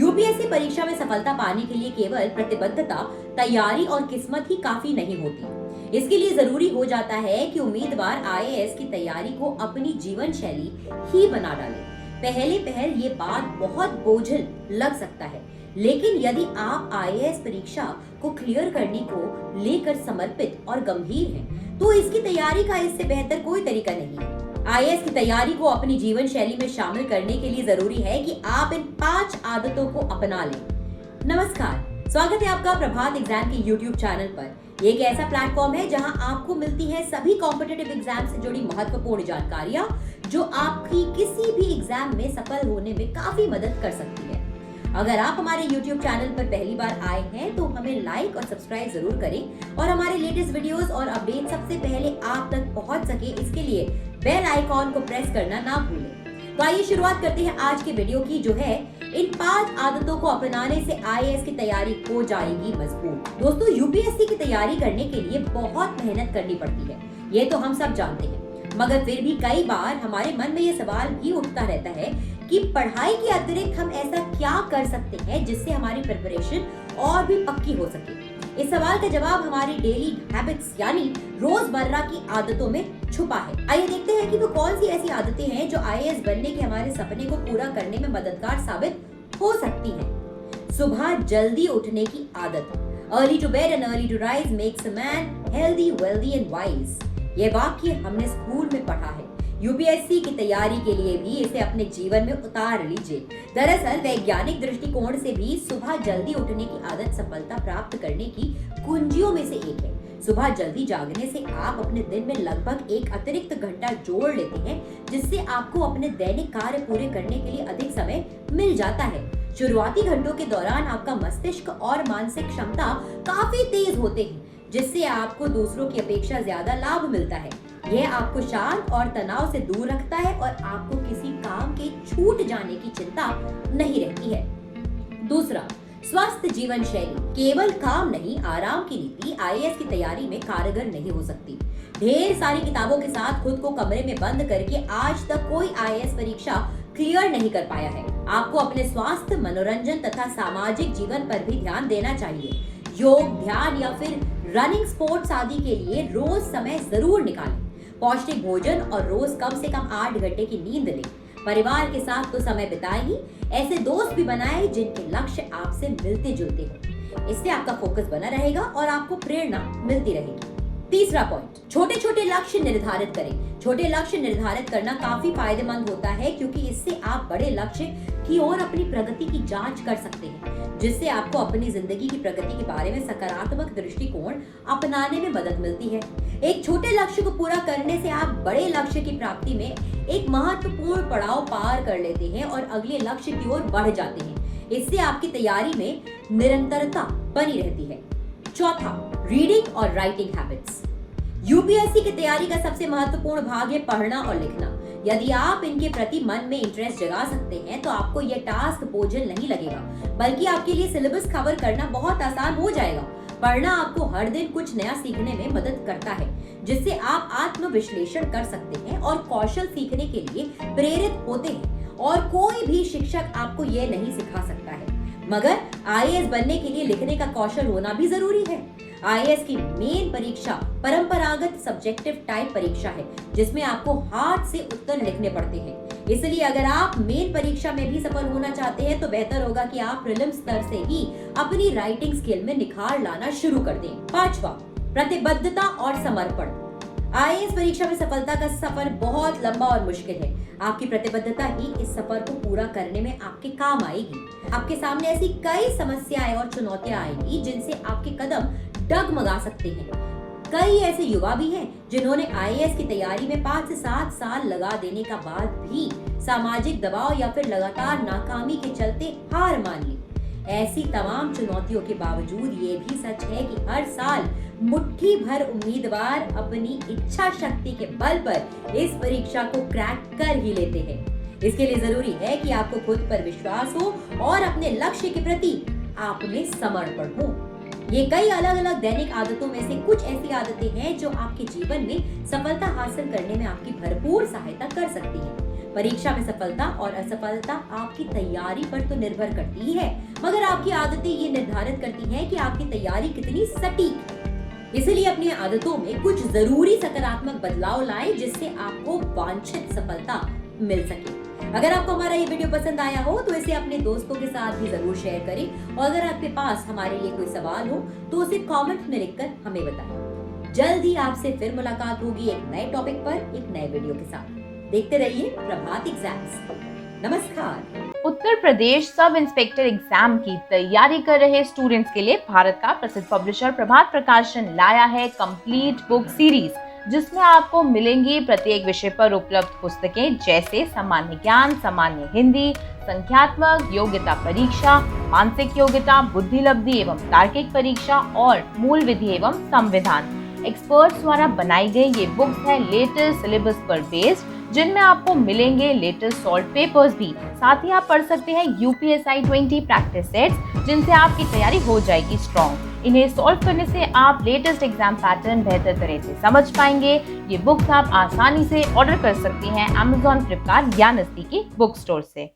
UPSC परीक्षा में सफलता पाने के लिए केवल प्रतिबद्धता, तैयारी और किस्मत ही काफी नहीं होती। इसके लिए जरूरी हो जाता है कि उम्मीदवार आईएएस की तैयारी को अपनी जीवन शैली ही बना डाले। पहले पहल ये बात बहुत बोझिल लग सकता है, लेकिन यदि आप आईएएस परीक्षा को क्लियर करने को लेकर समर्पित और गंभीर हैं, तो इसकी तैयारी का इससे बेहतर कोई तरीका नहीं है। आईएएस की तैयारी को अपनी जीवन शैली में शामिल करने के लिए जरूरी है कि आप इन 5 आदतों को अपना लें। नमस्कार, स्वागत है आपका प्रभात एग्जाम के YouTube चैनल पर। ये एक ऐसा प्लेटफॉर्म है जहां आपको मिलती है सभी कॉम्पिटिटिव एग्जाम से जुड़ी महत्वपूर्ण जानकारियां, जो आपकी किसी भी एग्जाम में सफल होने में काफी मदद कर सकती है। अगर आप हमारे YouTube चैनल पर पहली बार आए हैं तो हमें लाइक और सब्सक्राइब जरूर करें और हमारे लेटेस्ट वीडियोस और अपडेट सबसे पहले आप तक पहुंच सके, इसके लिए बेल आइकॉन को प्रेस करना ना भूलें। तो आइए शुरुआत करते हैं आज के वीडियो की, जो है इन 5 आदतों को अपनाने से आईएएस की तैयारी हो जाएगी मजबूत। दोस्तों, यूपीएससी की तैयारी करने के लिए बहुत मेहनत करनी पड़ती है, ये तो हम सब जानते हैं। मगर फिर भी कई बार हमारे मन में ये सवाल भी उठता रहता है कि पढ़ाई के अतिरिक्त हम ऐसा क्या कर सकते हैं जिससे हमारी प्रिपरेशन और भी पक्की हो सके। इस सवाल का जवाब हमारी डेली हैबिट्स यानी रोजमर्रा की आदतों में छुपा है। आइए देखते हैं कि वो कौन सी ऐसी आदतें हैं जो आईएएस बनने के हमारे सपने को पूरा करने में मददगार साबित हो सकती हैं। सुबह जल्दी उठने की आदत। Early to bed and early to rise makes a man healthy, wealthy and wise. ये वाक्य हमने स्कूल में पढ़ा है। यूपीएससी की तैयारी के लिए भी इसे अपने जीवन में उतार लीजिए। दरअसल वैज्ञानिक दृष्टिकोण से भी सुबह जल्दी उठने की आदत सफलता प्राप्त करने की कुंजियों में से एक है। सुबह जल्दी जागने से आप अपने दिन में लगभग एक अतिरिक्त घंटा जोड़ लेते हैं, जिससे आपको अपने दैनिक कार्य पूरे करने के लिए अधिक समय मिल जाता है। शुरुआती घंटों के दौरान आपका मस्तिष्क और मानसिक क्षमता काफी तेज होते हैं, जिससे आपको दूसरों की अपेक्षा ज्यादा लाभ मिलता है। यह आपको शांत और तनाव से दूर रखता है और आपको किसी काम के छूट जाने की चिंता नहीं रहती है। दूसरा, स्वस्थ जीवन शैली। केवल काम नहीं, आराम की नीति आईएएस की तैयारी में कारगर नहीं हो सकती। ढेर सारी किताबों के साथ खुद को कमरे में बंद करके आज तक कोई आईएएस परीक्षा क्लियर नहीं कर पाया है। आपको अपने स्वास्थ्य, मनोरंजन तथा सामाजिक जीवन पर भी ध्यान देना चाहिए। योग, ध्यान या फिर रनिंग, स्पोर्ट्स आदि के लिए रोज समय जरूर निकालें। पौष्टिक भोजन और रोज कम से कम 8 घंटे की नींद लें। परिवार के साथ तो समय बिताएं ही, ऐसे दोस्त भी बनाएं जिनके लक्ष्य आपसे मिलते जुलते हो। इससे आपका फोकस बना रहेगा और आपको प्रेरणा मिलती रहेगी। तीसरा पॉइंट, छोटे छोटे लक्ष्य निर्धारित करें। छोटे लक्ष्य निर्धारित करना काफी फायदेमंद होता है, क्योंकि इससे आप बड़े लक्ष्य की ओर अपनी प्रगति की जांच कर सकते हैं, जिससे आपको अपनी जिंदगी की प्रगति के बारे में सकारात्मक दृष्टिकोण अपनाने में मदद मिलती है। एक छोटे लक्ष्य को पूरा करने से आप बड़े लक्ष्य की प्राप्ति में एक महत्वपूर्ण पड़ाव पार कर लेते हैं और अगले लक्ष्य की ओर बढ़ जाते हैं। इससे आपकी तैयारी में निरंतरता बनी रहती है। चौथा, रीडिंग और राइटिंग हैबिट्स। यूपीएससी की तैयारी का सबसे महत्वपूर्ण भाग है पढ़ना और लिखना। यदि आप इनके प्रति मन में इंटरेस्ट जगा सकते हैं तो आपको यह टास्क बोझिल नहीं लगेगा, बल्कि आपके लिए सिलेबस कवर करना बहुत आसान हो जाएगा। पढ़ना आपको हर दिन कुछ नया सीखने में मदद करता है, जिससे आप आत्म विश्लेषण कर सकते हैं और कौशल सीखने के लिए प्रेरित होते हैं, और कोई भी शिक्षक आपको यह नहीं सिखा सकता है। मगर आईएएस बनने के लिए लिखने का कौशल होना भी जरूरी है। आईएएस की मेन परीक्षा परंपरागत सब्जेक्टिव टाइप परीक्षा है, जिसमें आपको हाथ से उत्तर लिखने पड़ते हैं। इसलिए अगर आप मेन परीक्षा में भी सफल होना चाहते हैं तो बेहतर होगा कि आप प्रीलिम्स स्तर से ही अपनी राइटिंग स्किल में निखार लाना शुरू कर दें। पांचवा, प्रतिबद्धता और समर्पण। आईएएस परीक्षा में सफलता का सफर बहुत लंबा और मुश्किल है। आपकी प्रतिबद्धता ही इस सफर को पूरा करने में आपके काम आएगी। आपके सामने ऐसी कई समस्याएं और चुनौतियां आएंगी जिनसे आपके कदम डगमगा सकते हैं। कई ऐसे युवा भी हैं जिन्होंने आईएएस की तैयारी में 5 से 7 साल लगा देने का बाद भी सामाजिक दबाव या फिर लगातार नाकामी के चलते हार मान ली। ऐसी तमाम चुनौतियों के बावजूद ये भी सच है कि हर साल मुट्ठी भर उम्मीदवार अपनी इच्छा शक्ति के बल पर इस परीक्षा को क्रैक कर ही लेते हैं। इसके लिए जरूरी है कि आपको खुद पर विश्वास हो और अपने लक्ष्य के प्रति आप में समर्पण हो। ये कई अलग अलग दैनिक आदतों में से कुछ ऐसी आदतें हैं जो आपके जीवन में सफलता हासिल करने में आपकी भरपूर सहायता कर सकती हैं। परीक्षा में सफलता और असफलता आपकी तैयारी पर तो निर्भर करती ही है, मगर आपकी आदतें ये निर्धारित करती हैं कि आपकी तैयारी कितनी सटीक है। इसलिए अपनी आदतों में कुछ जरूरी सकारात्मक बदलाव लाएं, जिससे आपको वांछित सफलता मिल सके। अगर आपको हमारा ये वीडियो पसंद आया हो तो इसे अपने दोस्तों के साथ भी जरूर शेयर करें, और अगर आपके पास हमारे लिए कोई सवाल हो तो उसे कमेंट में लिखकर हमें बताएं। जल्द ही आपसे फिर मुलाकात होगी एक नए टॉपिक पर, एक नए वीडियो के साथ। देखते रहिए प्रभात एग्जाम्स। नमस्कार। Uttar Pradesh sub inspector exam की तैयारी कर रहे स्टूडेंट्स के लिए भारत का प्रसिद्ध पब्लिशर प्रभात प्रकाशन लाया है कंप्लीट बुक सीरीज, जिसमें आपको मिलेंगी प्रत्येक विषय पर उपलब्ध पुस्तकें जैसे सामान्य ज्ञान, सामान्य हिंदी, संख्यात्मक, योग्यता परीक्षा, मानसिक योग्यता, बुद्धि लब्धि एवं तार्किक परीक्षा और मूल विधि एवं संविधान। एक्सपर्ट्स द्वारा बनाई गई ये बुक्स है लेटेस्ट सिलेबस पर बेस्ड, जिनमें आपको मिलेंगे लेटेस्ट सॉल्व पेपर्स भी। साथ ही आप पढ़ सकते हैं यूपीएसआई 20 प्रैक्टिस सेट्स, जिनसे आपकी तैयारी हो जाएगी स्ट्रॉन्ग। इन्हें सॉल्व करने से आप लेटेस्ट एग्जाम पैटर्न बेहतर तरह से समझ पाएंगे। ये बुक्स आप आसानी से ऑर्डर कर सकती हैं Amazon, फ्लिपकार्ट या नजदीकी बुक स्टोर से।